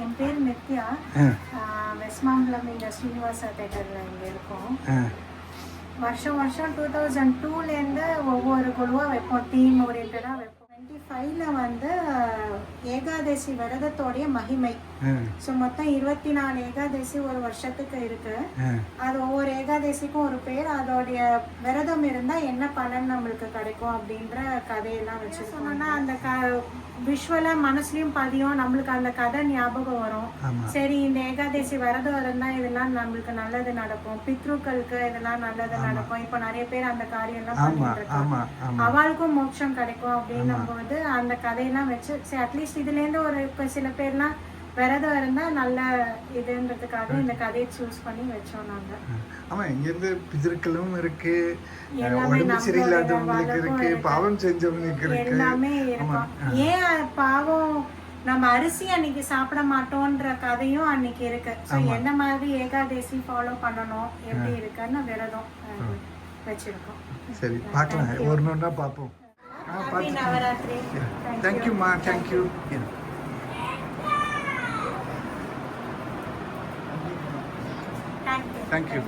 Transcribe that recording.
என் பேர் நித்யா. வெஸ்ட் மாம்பலம் இந்த ஸ்ரீனிவாசா தேட்டரில் இங்கே இருக்கோம். வருஷம் வருஷம் 2002லேருந்து ஒவ்வொரு குழுவாக வைப்போம், தீம் ஓரியன்டாக வைப்போம். 25ல் வந்து ஏகாதசி விரதத்தோடைய மகிமை. ஸோ மொத்தம் 24 ஏகாதசி ஒரு வருஷத்துக்கு இருக்கு. அது ஒவ்வொரு ஏகாதசிக்கும் ஒரு பேர், அதோடைய விரதம் இருந்தால் என்ன பலன் நம்மளுக்கு கிடைக்கும் அப்படின்ற கதையெல்லாம் வச்சு சொன்னோன்னா அந்த விஷுவலாக மனசுலையும் பதியும், நம்மளுக்கு அந்த கதை ஞாபகம் வரும். சரி, இந்த ஏகாதசி விரதம் இருந்தால் இதெல்லாம் நம்மளுக்கு நல்லது நடக்கும், பித்ருக்களுக்கு இதெல்லாம் நல்லது நடக்கும். இப்போ நிறைய பேர் அந்த காரியம்லாம் பண்ணிட்டு இருக்காங்க, அவளுக்கும் மோட்சம் கிடைக்கும் அப்படின்னும் போது அந்த கதையெல்லாம் வச்சு சரி அட்லீஸ்ட் இதுலேருந்து ஒரு இப்போ சில பேர்லாம் விரதம் இருந்தால் நல்ல இதுன்றதுக்காக இந்த கதையை சூஸ் பண்ணி வச்சோம் நாங்கள். ஆமாம், இங்கேருந்து பிதர்களும் இருக்கு, உடம்பு சரியில்லாதவங்களுக்கு இருக்கு, பாவம் செஞ்சவங்களுக்கு இருக்கு, எல்லாமே இருக்கும். ஏன் பாவம் நம்ம அரிசி அன்னைக்கு சாப்பிட மாட்டோன்ற கதையும் அன்னைக்கு இருக்கு. ஸோ என்ன மாதிரி ஏகாதசி ஃபாலோ பண்ணணும், எப்படி இருக்குன்னு விரதம் வச்சிருக்கோம். சரி, பார்க்கலாம், ஒரு நாள் பார்ப்போம். நவராத்திரி. தேங்க்யூம்மா, தேங்க்யூ. Thank you.